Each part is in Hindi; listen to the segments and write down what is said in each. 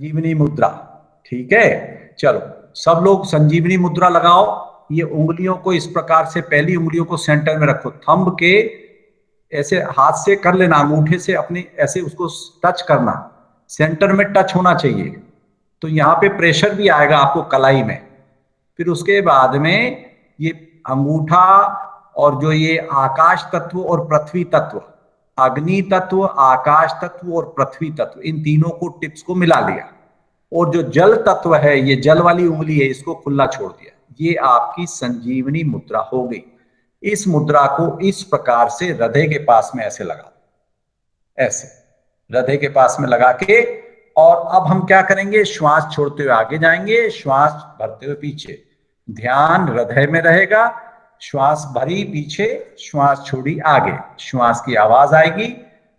संजीवनी मुद्रा। ठीक है, चलो सब लोग संजीवनी मुद्रा लगाओ। ये उंगलियों को इस प्रकार से, पहली उंगलियों को सेंटर में रखो, थंब के ऐसे हाथ से कर लेना, अंगूठे से अपनी ऐसे उसको टच करना, सेंटर में टच होना चाहिए। तो यहाँ पे प्रेशर भी आएगा आपको कलाई में। फिर उसके बाद में ये अंगूठा और जो ये आकाश तत्व और पृथ्वी तत्व, अग्नि तत्व, आकाश तत्व और पृथ्वी तत्व, इन तीनों को टिप्स को मिला लिया। और जो जल तत्व है, ये जल वाली उंगली है, इसको खुला छोड़ दिया। ये आपकी संजीवनी मुद्रा हो गई। इस मुद्रा को इस प्रकार से हृदय के पास में ऐसे लगा, ऐसे हृदय के पास में लगा के, और अब हम क्या करेंगे, श्वास छोड़ते हुए आगे जाएंगे, श्वास भरते हुए पीछे। ध्यान हृदय में रहेगा, श्वास भरी पीछे, श्वास छोड़ी आगे। श्वास की आवाज आएगी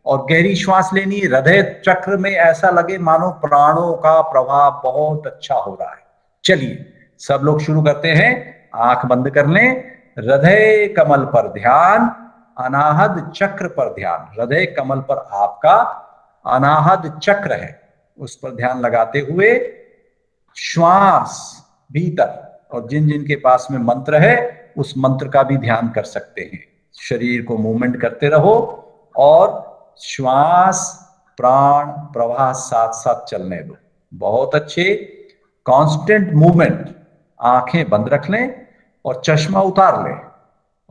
और गहरी श्वास लेनी। हृदय चक्र में ऐसा लगे मानो प्राणों का प्रवाह बहुत अच्छा हो रहा है। चलिए सब लोग शुरू करते हैं। आंख बंद कर लें, हृदय कमल पर ध्यान, अनाहद चक्र पर ध्यान। हृदय कमल पर आपका अनाहद चक्र है, उस पर ध्यान लगाते हुए श्वास भीतर, और जिन जिन के पास में मंत्र है उस मंत्र का भी ध्यान कर सकते हैं। शरीर को मूवमेंट करते रहो और श्वास प्राण प्रवाह साथ साथ चलने दो। बहुत अच्छे, कांस्टेंट मूवमेंट। आंखें बंद रख लें और चश्मा उतार लें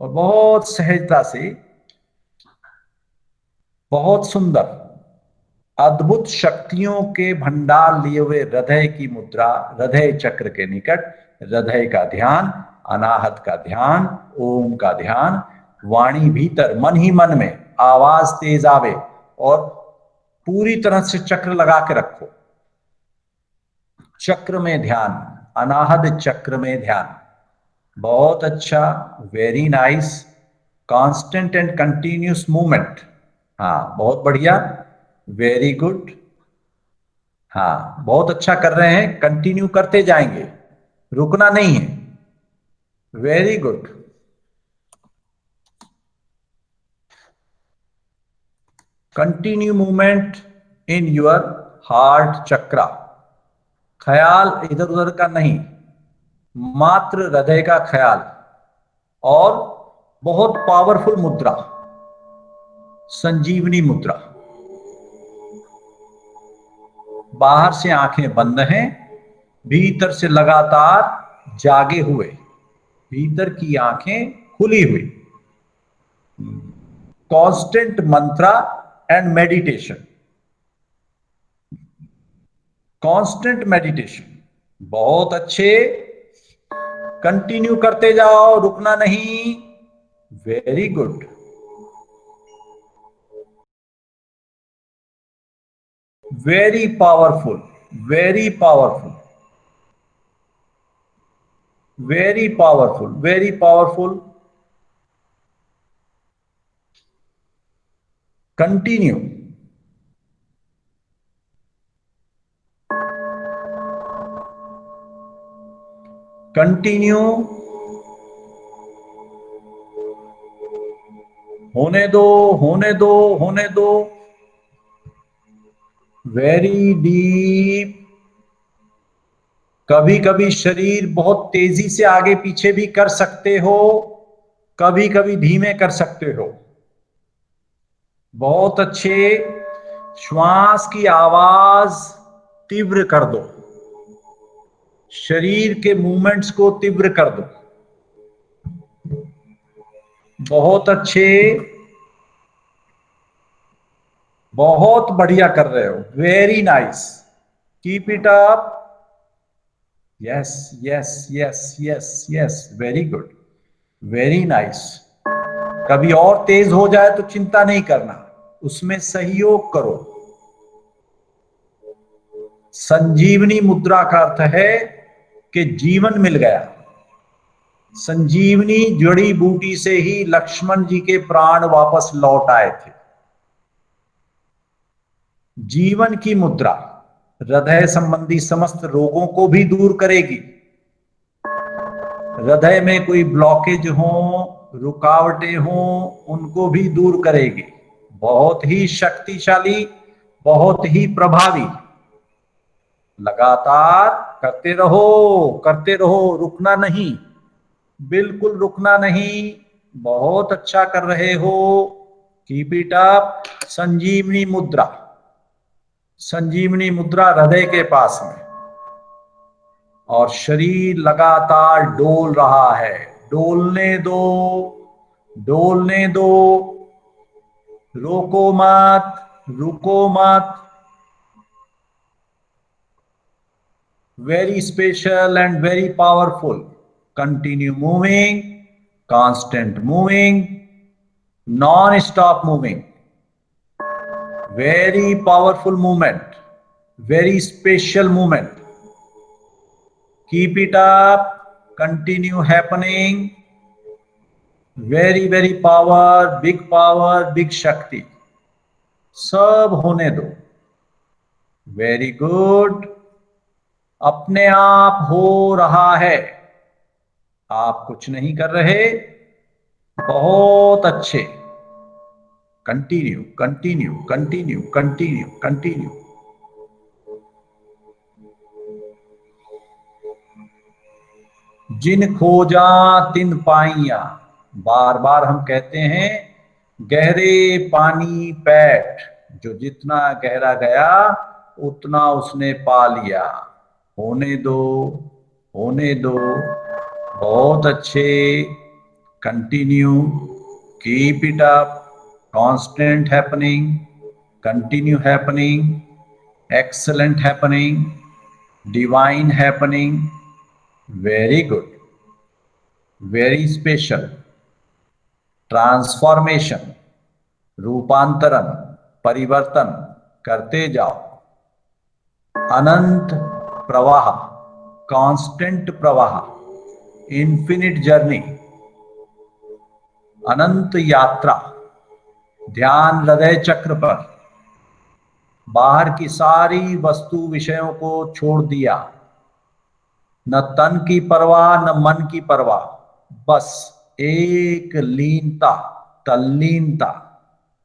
और बहुत सहजता से, बहुत सुंदर अद्भुत शक्तियों के भंडार लिए हुए हृदय की मुद्रा, हृदय चक्र के निकट हृदय का ध्यान, अनाहत का ध्यान, ओम का ध्यान, वाणी भीतर मन ही मन में, आवाज तेज आवे और पूरी तरह से चक्र लगा के रखो। चक्र में ध्यान, अनाहत चक्र में ध्यान। बहुत अच्छा, very nice, constant and continuous movement. हाँ बहुत बढ़िया, वेरी गुड। हाँ बहुत अच्छा कर रहे हैं, कंटिन्यू करते जाएंगे, रुकना नहीं है। Very good. Continue movement in your heart chakra. ख्याल इधर उधर का नहीं, मात्र हृदय का ख्याल। और बहुत पावरफुल मुद्रा, संजीवनी मुद्रा। बाहर से आंखें बंद हैं, भीतर से लगातार जागे हुए, भीतर की आंखें खुली हुई। Constant Mantra and meditation, constant meditation. बहुत अच्छे, कंटिन्यू करते जाओ, रुकना नहीं। Very good, very powerful, very powerful, very powerful, very powerful. Continue. Continue, होने दो, होने दो, होने दो। Very deep. कभी कभी शरीर बहुत तेजी से आगे पीछे भी कर सकते हो, कभी कभी धीमे कर सकते हो। बहुत अच्छे, श्वास की आवाज तीव्र कर दो, शरीर के मूवमेंट्स को तीव्र कर दो। बहुत अच्छे, बहुत बढ़िया कर रहे हो, very nice, keep it up. Yes yes yes yes yes, very good, very nice. कभी और तेज हो जाए तो चिंता नहीं करना, उसमें सहयोग करो। संजीवनी मुद्रा का अर्थ है कि जीवन मिल गया। संजीवनी जड़ी बूटी से ही लक्ष्मण जी के प्राण वापस लौट आए थे। जीवन की मुद्रा हृदय संबंधी समस्त रोगों को भी दूर करेगी। हृदय में कोई ब्लॉकेज हो, रुकावटें हो, उनको भी दूर करेगी। बहुत ही शक्तिशाली, बहुत ही प्रभावी। लगातार करते रहो, रुकना नहीं, बिल्कुल रुकना नहीं। बहुत अच्छा कर रहे हो, कीप इट अप। संजीवनी मुद्रा, संजीवनी मुद्रा हृदय के पास में, और शरीर लगातार डोल रहा है। डोलने दो, डोलने दो, रोको मत, रुको मत। Very special and very powerful. Continue moving, constant moving, non-stop moving. Very powerful movement, very special movement. Keep it up, continue happening. Very power, big शक्ति, सब होने दो। वेरी गुड, अपने आप हो रहा है, आप कुछ नहीं कर रहे। बहुत अच्छे, continue continue continue continue continue. जिन खोजा तिन पाइया, बार बार हम कहते हैं, गहरे पानी पैठ, जो जितना गहरा गया उतना उसने पा लिया। होने दो, होने दो, बहुत अच्छे, continue, keep it up, constant happening, continue happening, excellent happening, divine happening. Very good, very special, transformation, रूपांतरण, परिवर्तन करते जाओ। अनंत प्रवाह, कांस्टेंट प्रवाह, इन्फिनिट जर्नी, अनंत यात्रा। ध्यान हृदय चक्र पर, बाहर की सारी वस्तु विषयों को छोड़ दिया, न तन की परवाह न मन की परवाह, बस एक लीनता, तल्लीनता,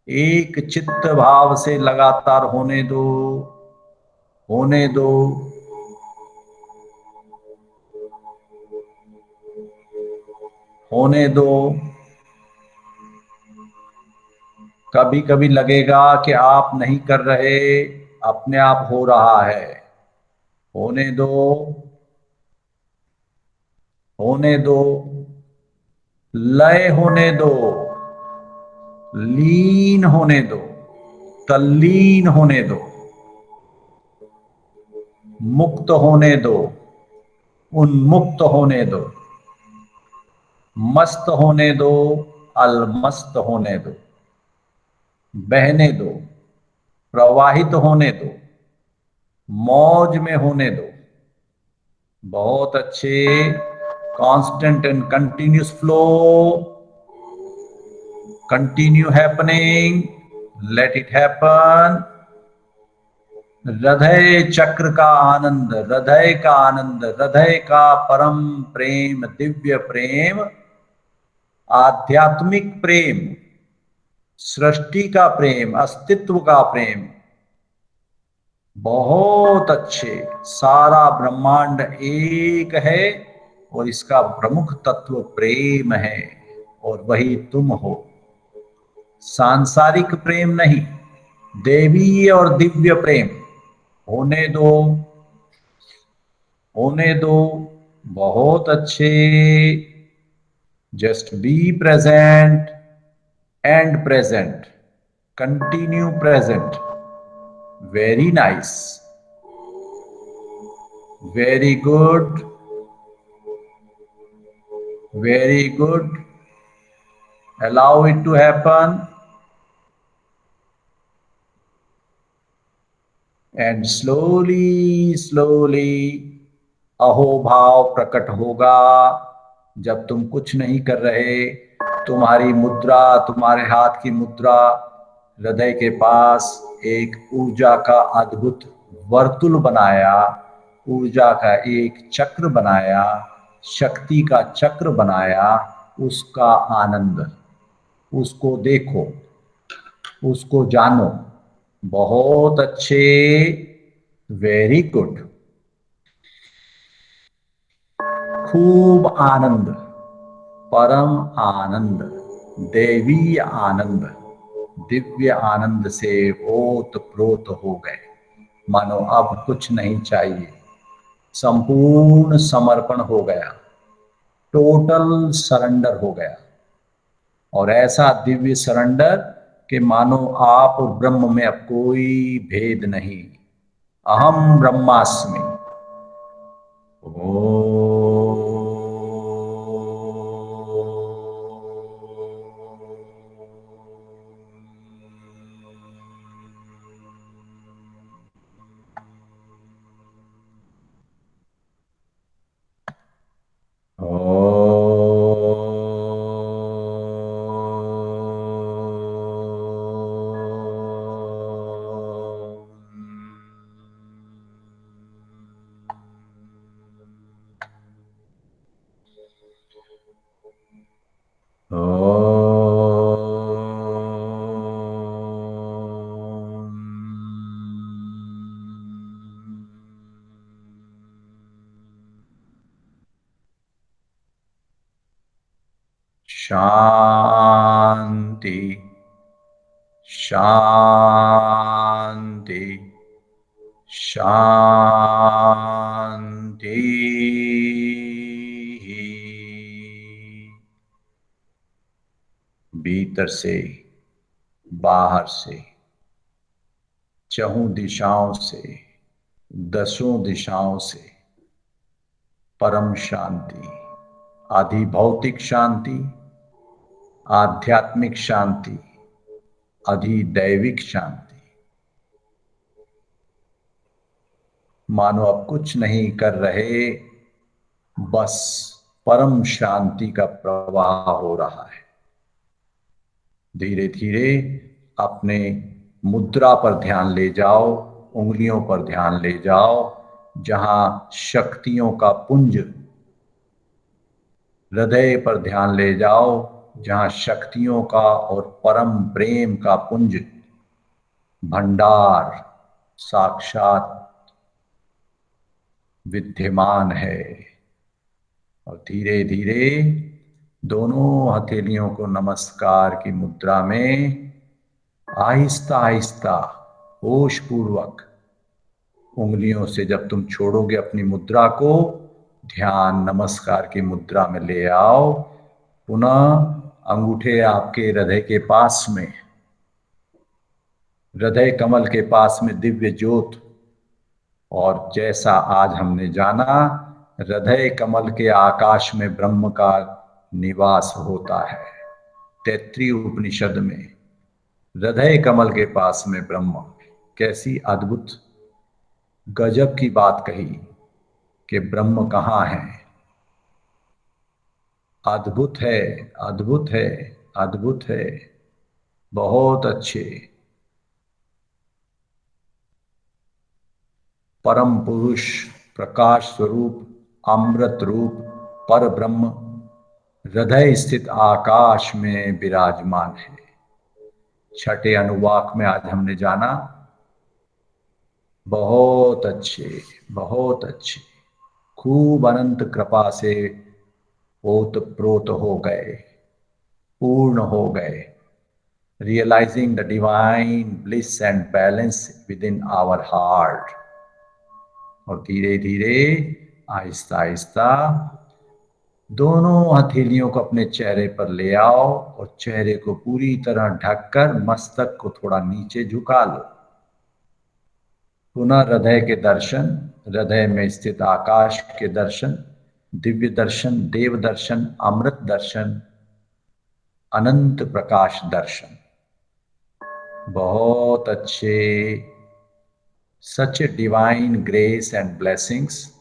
एक चित्त भाव से लगातार होने दो, होने दो। होने दो। कभी कभी लगेगा कि आप नहीं कर रहे, अपने आप हो रहा है। होने दो, होने दो, लय होने दो, लीन होने दो, तल्लीन होने दो, मुक्त होने दो, उन्मुक्त होने दो, मस्त होने दो, अलमस्त होने दो, बहने दो, प्रवाहित होने दो, मौज में होने दो। बहुत अच्छे, constant and continuous flow, continue happening, let it happen. हृदय चक्र का आनंद, हृदय का आनंद, हृदय का परम प्रेम, दिव्य प्रेम, आध्यात्मिक प्रेम, सृष्टि का प्रेम, अस्तित्व का प्रेम। बहुत अच्छे, सारा ब्रह्मांड एक है और इसका प्रमुख तत्व प्रेम है, और वही तुम हो। सांसारिक प्रेम नहीं, देवी और दिव्य प्रेम। होने दो, होने दो, बहुत अच्छे। Just be present and present, continue present. Very nice, very good, very good. Allow it to happen and slowly slowly अहोभाव प्रकट होगा। जब तुम कुछ नहीं कर रहे, तुम्हारी मुद्रा, तुम्हारे हाथ की मुद्रा हृदय के पास एक ऊर्जा का अद्भुत वर्तुल बनाया, ऊर्जा का एक चक्र बनाया, शक्ति का चक्र बनाया। उसका आनंद, उसको देखो, उसको जानो। बहुत अच्छे, वेरी गुड, खूब आनंद, परम आनंद, दैवी आनंद, दिव्य आनंद से ओत प्रोत हो गए, मानो अब कुछ नहीं चाहिए, संपूर्ण समर्पण हो गया, टोटल सरेंडर हो गया। और ऐसा दिव्य सरेंडर कि मानो आप और ब्रह्म में अब कोई भेद नहीं। अहम ब्रह्मास्मि। शांति, शांति, शांति। भीतर से, बाहर से, चहुं दिशाओं से, दसों दिशाओं से परम शांति, आधि भौतिक शांति, आध्यात्मिक शांति, अधिदैविक शांति। मानो अब कुछ नहीं कर रहे, बस परम शांति का प्रवाह हो रहा है। धीरे धीरे अपने मुद्रा पर ध्यान ले जाओ, उंगलियों पर ध्यान ले जाओ, जहां शक्तियों का पुंज। हृदय पर ध्यान ले जाओ, जहां शक्तियों का और परम प्रेम का पुंज, भंडार साक्षात विद्यमान है। और धीरे धीरे दोनों हथेलियों को नमस्कार की मुद्रा में आहिस्ता आहिस्ता होश पूर्वक उंगलियों से जब तुम छोड़ोगे अपनी मुद्रा को, ध्यान नमस्कार की मुद्रा में ले आओ। पुनः अंगूठे आपके हृदय के पास में, हृदय कमल के पास में दिव्य ज्योत। और जैसा आज हमने जाना, हृदय कमल के आकाश में ब्रह्म का निवास होता है। तैत्तिरीय उपनिषद में हृदय कमल के पास में ब्रह्म। कैसी अद्भुत गजब की बात कही कि ब्रह्म कहाँ है। अद्भुत है, अद्भुत है, अद्भुत है। बहुत अच्छे। परम पुरुष, प्रकाश स्वरूप, अमृत रूप, पर ब्रह्म हृदय स्थित आकाश में विराजमान है। छठे अनुवाक में आज हमने जाना। बहुत अच्छे, बहुत अच्छे। खूब अनंत कृपा से ओत प्रोत हो गए, पूर्ण हो गए। Realising the divine bliss and balance within our heart. और धीरे धीरे, आहिस्ता आहिस्ता दोनों हथेलियों को अपने चेहरे पर ले आओ और चेहरे को पूरी तरह ढककर मस्तक को थोड़ा नीचे झुका लो। पुनः हृदय के दर्शन, हृदय में स्थित आकाश के दर्शन, दिव्य दर्शन, देव दर्शन, अमृत दर्शन, अनंत प्रकाश दर्शन। बहुत अच्छे। Such a divine grace and blessings,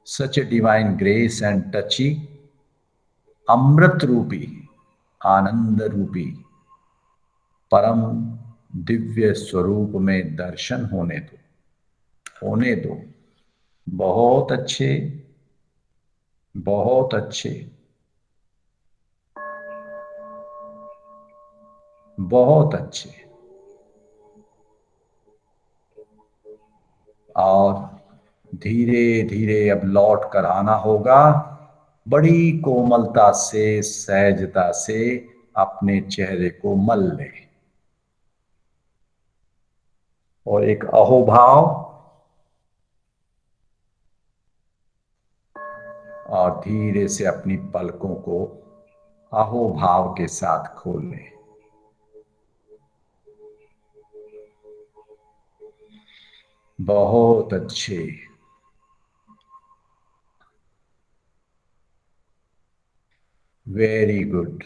such a divine grace and touchy, अमृत रूपी, आनंद रूपी परम दिव्य स्वरूप में दर्शन होने दो, होने दो। बहुत अच्छे, बहुत अच्छे, बहुत अच्छे। और धीरे धीरे अब लौट कर आना होगा बड़ी कोमलता से, सहजता से अपने चेहरे को मल ले, और एक अहोभाव, और धीरे से अपनी पलकों को अहोभाव के साथ खोल ले। बहुत अच्छे। Very good.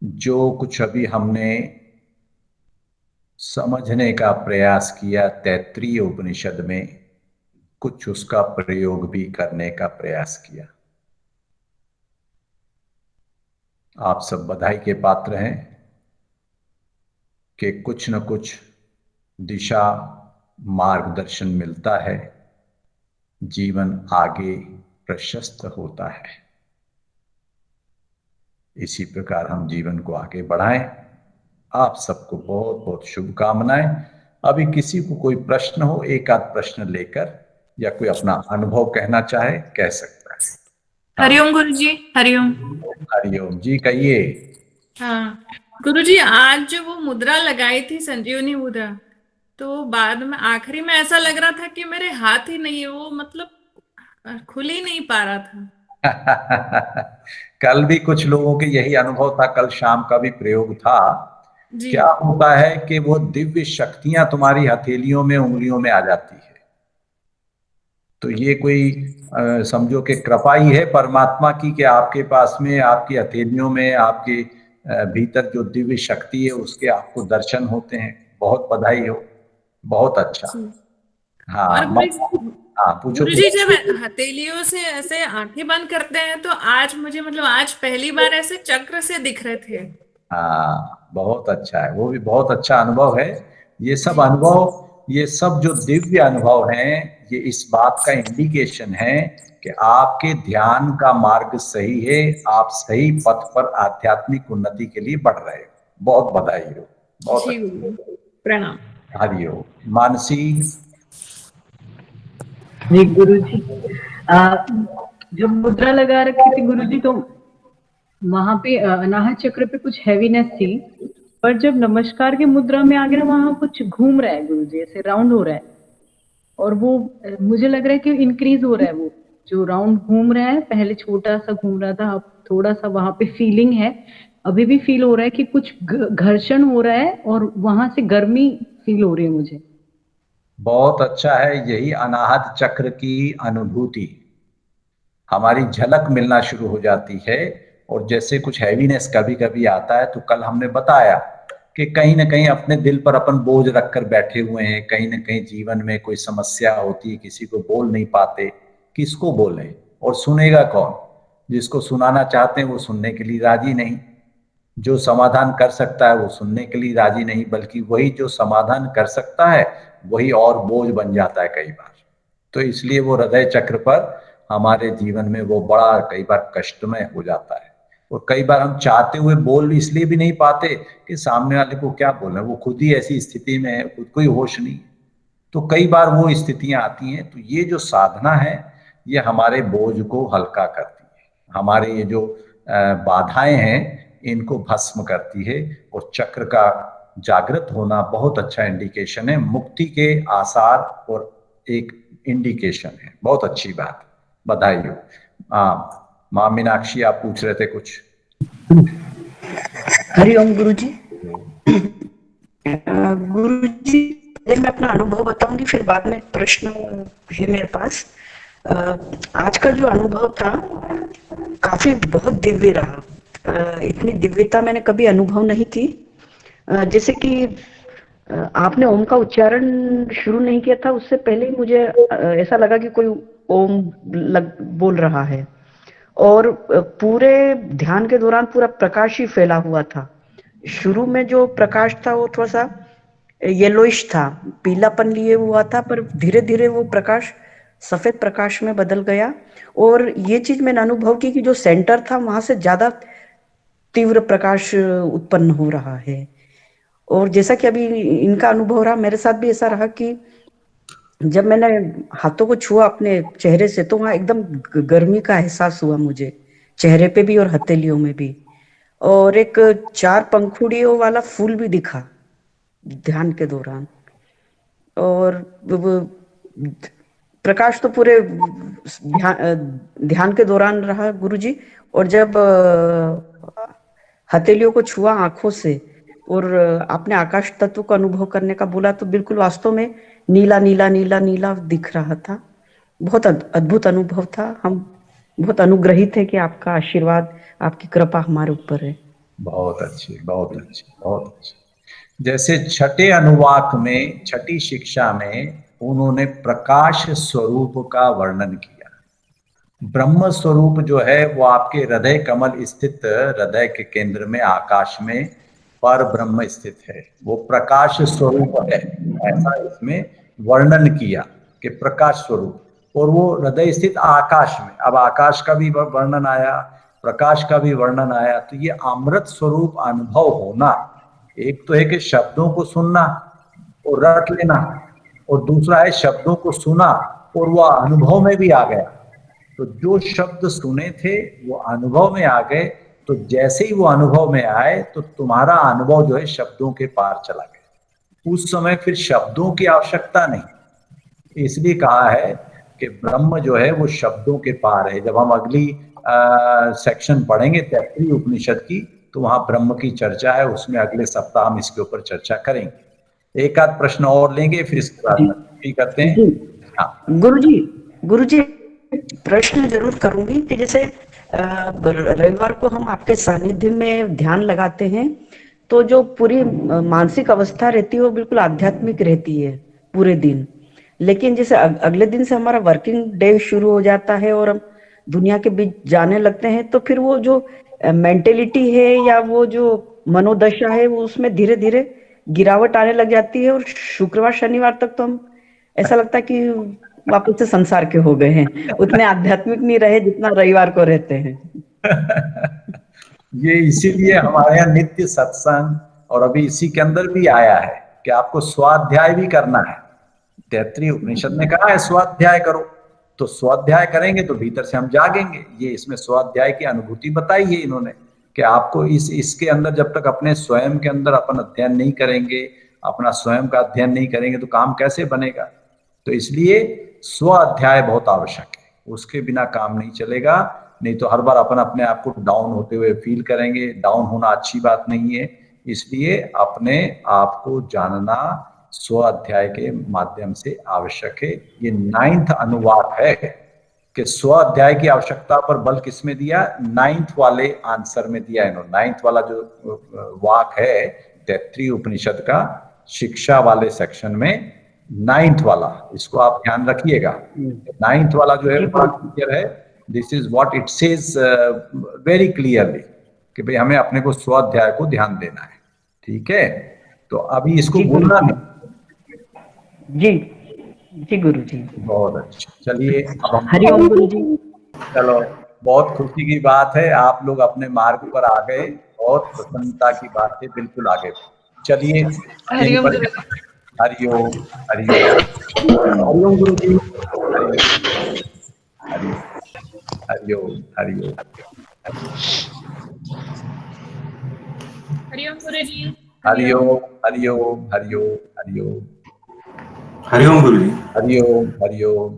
जो कुछ अभी हमने समझने का प्रयास किया तैत्तिरीय उपनिषद में, कुछ उसका प्रयोग भी करने का प्रयास किया। आप सब बधाई के पात्र हैं कि कुछ न कुछ दिशा, मार्गदर्शन मिलता है, जीवन आगे प्रशस्त होता है। इसी प्रकार हम जीवन को आगे बढ़ाएं। आप सबको बहुत बहुत शुभकामनाएं। अभी किसी को कोई प्रश्न हो, एक आध प्रश्न लेकर, या कोई अपना अनुभव कहना चाहे, कह सकता है। हरिओम गुरुजी, हरिओम। हरिओम जी, कहिए। हाँ गुरुजी, आज जो वो मुद्रा लगाई थी, संजीवनी मुद्रा, तो बाद में आखिरी में ऐसा लग रहा था कि मेरे हाथ ही नहीं है, वो मतलब खुल ही नहीं पा रहा था। कल भी कुछ लोगों के यही अनुभव था, कल शाम का भी प्रयोग था। जी क्या होता है कि वो दिव्य शक्तियां तुम्हारी हथेलियों में, उंगलियों में आ जाती है। तो ये कोई समझो कि कृपा ही है परमात्मा की, कि आपके पास में, आपकी हथेलियों में, आपके भीतर जो दिव्य शक्ति है उसके आपको दर्शन होते हैं। बहुत बधाई हो, बहुत अच्छा। जी। हाँ और हाँ, पूछो गुरुजी, पूछो। जब हथेलियों से ऐसे आंखें बंद करते हैं तो आज मुझे, मतलब आज पहली बार ऐसे चक्र से दिख रहे थे। हाँ, बहुत अच्छा है, वो भी बहुत अच्छा अनुभव है। ये सब जी अनुभव, ये सब जो दिव्य अनुभव हैं, ये इस बात का इंडिकेशन है कि आपके ध्यान का मार्ग सही है, आप सही पथ पर आध्यात्मिक उन्नति के लिए बढ़ रहे हो। बहुत बधाई हो, बहुत जी अच्छा। गुरु, प्रणाम। हरिओम। मानसी। जी गुरुजी, जब मुद्रा लगा रखी थी गुरुजी, तो वहां पे अनाहत चक्र पे कुछ हैवीनेस थी, पर जब नमस्कार की मुद्रा में आ गया, वहां कुछ घूम रहा है गुरुजी, ऐसे राउंड हो रहा है, और वो मुझे लग रहा है कि इंक्रीज हो रहा है। वो जो राउंड घूम रहा है, पहले छोटा सा घूम रहा था, अब थोड़ा सा वहां पे फीलिंग है। अभी भी फील हो रहा है कि कुछ घर्षण हो रहा है, और वहां से गर्मी फील हो रही है मुझे। बहुत अच्छा है, यही अनाहत चक्र की अनुभूति, हमारी झलक मिलना शुरू हो जाती है। और जैसे कुछ हैवीनेस कभी कभी आता है, तो कल हमने बताया कि कहीं ना कहीं अपने दिल पर अपन बोझ रखकर बैठे हुए हैं, कहीं ना कहीं जीवन में कोई समस्या होती है, किसी को बोल नहीं पाते। किसको बोलें, और सुनेगा कौन? जिसको सुनाना चाहते हैं वो सुनने के लिए राजी नहीं, जो समाधान कर सकता है वो सुनने के लिए राजी नहीं, बल्कि वही जो समाधान कर सकता है वही और बोझ बन जाता है कई बार। तो इसलिए वो हृदय चक्र पर हमारे जीवन में वो बड़ा कई बार कष्टमय हो जाता है। और कई बार हम चाहते हुए बोल इसलिए भी नहीं पाते कि सामने वाले को क्या बोलना, वो खुद ही ऐसी स्थिति में है, खुद को ही होश नहीं। तो कई बार वो स्थितियां आती हैं। तो ये जो साधना है, ये हमारे बोझ को हल्का करती है, हमारे ये जो बाधाएं हैं इनको भस्म करती है। और चक्र का जागृत होना बहुत अच्छा इंडिकेशन है, मुक्ति के आसार और एक इंडिकेशन है। बहुत अच्छी बात, बधाई हो। माँ मीनाक्षी, आप पूछ रहे थे कुछ। हरिओम गुरुजी। गुरुजी, पहले मैं अपना अनुभव बताऊंगी, फिर बाद में प्रश्न है मेरे पास। आज का जो अनुभव था काफी बहुत दिव्य रहा। इतनी दिव्यता मैंने कभी अनुभव नहीं की। जैसे कि आपने ओम का उच्चारण शुरू नहीं किया था, उससे पहले ही मुझे ऐसा लगा कि कोई ओम बोल रहा है, और पूरे ध्यान के दौरान पूरा प्रकाश ही फैला हुआ था। शुरू में जो प्रकाश था वो थोड़ा सा येलोइश था, पीलापन लिए हुआ था, पर धीरे धीरे वो प्रकाश सफेद प्रकाश में बदल गया। और ये चीज मैंने अनुभव की कि जो सेंटर था वहां से ज्यादा तीव्र प्रकाश उत्पन्न हो रहा है। और जैसा कि अभी इनका अनुभव रहा, मेरे साथ भी ऐसा रहा कि जब मैंने हाथों को छुआ अपने चेहरे से, तो वहां एकदम गर्मी का एहसास हुआ मुझे, चेहरे पे भी और हथेलियों में भी। और एक 4 पंखुड़ियों वाला फूल भी दिखा ध्यान के दौरान। और प्रकाश तो पूरे ध्यान के दौरान रहा गुरुजी। और जब हथेलियों को छुआ आंखों से और आपने आकाश तत्व का अनुभव करने का बोला, तो बिल्कुल वास्तव में नीला नीला नीला नीला दिख रहा था। बहुत अद्भुत अनुभव था। हम बहुत अनुग्रहित है कि आपका आशीर्वाद, आपकी कृपा हमारे ऊपर है। बहुत अच्छी, बहुत अच्छी, बहुत अच्छी। जैसे छठे अनुवाक में, छठी शिक्षा में उन्होंने प्रकाश स्वरूप का वर्णन किया। ब्रह्म स्वरूप जो है वो आपके हृदय कमल स्थित, हृदय के केंद्र में आकाश में पर ब्रह्म स्थित है, वो प्रकाश स्वरूप है, ऐसा इसमें वर्णन किया कि प्रकाश स्वरूप। और वो हृदय स्थित आकाश में, अब आकाश का भी वर्णन आया, प्रकाश का भी वर्णन आया। तो ये अमृत स्वरूप अनुभव होना, एक तो है कि शब्दों को सुनना और रट लेना, और दूसरा है शब्दों को सुना और वो अनुभव में भी आ गया। तो जो शब्द सुने थे वो अनुभव में आ गए, तो जैसे ही वो अनुभव में आए तो तुम्हारा अनुभव जो है शब्दों के पार चला गया। उस समय फिर शब्दों की आवश्यकता नहीं। इसलिए कहा है कि ब्रह्म जो है वो शब्दों के पार है। जब हम अगली सेक्शन पढ़ेंगे तैत्तिरीय उपनिषद की, तो वहां ब्रह्म की चर्चा है, उसमें अगले सप्ताह हम इसके ऊपर चर्चा करेंगे। एक आध प्रश्न और लेंगे, फिर इसके बाद ठीक करते हैं। हाँ गुरुजी प्रश्न जरूर करूंगी कि जैसे रविवार को हम आपके सानिध्य में ध्यान लगाते हैं, तो जो पूरी मानसिक अवस्था रहती है वो बिल्कुल आध्यात्मिक रहती है पूरे दिन। लेकिन जैसे अगले दिन से हमारा वर्किंग डे शुरू हो जाता है और हम दुनिया के बीच जाने लगते हैं, तो फिर वो जो मेंटेलिटी है या वो जो मनोदशा है, वो उसमें धीरे धीरे गिरावट आने लग जाती है। और शुक्रवार शनिवार तक तो हम, ऐसा लगता है कि वापस से संसार के हो गए हैं, उतने आध्यात्मिक नहीं रहे जितना रविवार को रहते हैं। ये इसीलिए हमारे यहाँ नित्य सत्संग, और अभी इसी के अंदर भी आया है कि आपको स्वाध्याय भी करना है। तैत्तिरीय उपनिषद ने कहा है स्वाध्याय करो, तो स्वाध्याय करेंगे तो भीतर से हम जागेंगे। ये इसमें स्वाध्याय की अनुभूति बताई है इन्होंने कि आपको इसके अंदर जब तक अपने स्वयं के अंदर अपन अध्ययन नहीं करेंगे, अपना स्वयं का अध्ययन नहीं करेंगे, तो काम कैसे बनेगा। तो इसलिए स्व अध्याय बहुत आवश्यक है, उसके बिना काम नहीं चलेगा। नहीं तो हर बार अपन अपने आप को डाउन होते हुए फील करेंगे। डाउन होना अच्छी बात नहीं है। इसलिए अपने आप को जानना स्व अध्याय के माध्यम से आवश्यक है। ये 9th अनुवाक है कि स्व अध्याय की आवश्यकता पर बल किसमें दिया, 9th वाले आंसर में दिया इन्होंने। 9th वाला जो वाक है तैत्तिरीय उपनिषद का शिक्षा वाले सेक्शन में, 9th वाला, इसको आप ध्यान रखिएगा। 9th वाला जो है बड़ा क्लियर है। This is what it says very clearly कि भाई हमें अपने को स्वाध्याय को ध्यान देना है। ठीक है, तो अभी इसको बोलना नहीं। जी गुरु जी, बहुत अच्छा। चलिए अब हम हरिओम गुरु जी। चलो, बहुत खुशी की बात है, आप लोग अपने मार्ग पर आ गए, बहुत प्रसन्नता की बात है, बिल्कुल आगे। चलिए हरिओम हरिओम हरिओम हरिओम गुरु जी, हरिओम हरिओम हरिओम हरिओम गुरु जी, हरिओम हरिओम हरिओम हरिओम हरिओम गुरु जी, हरिओम हरिओम।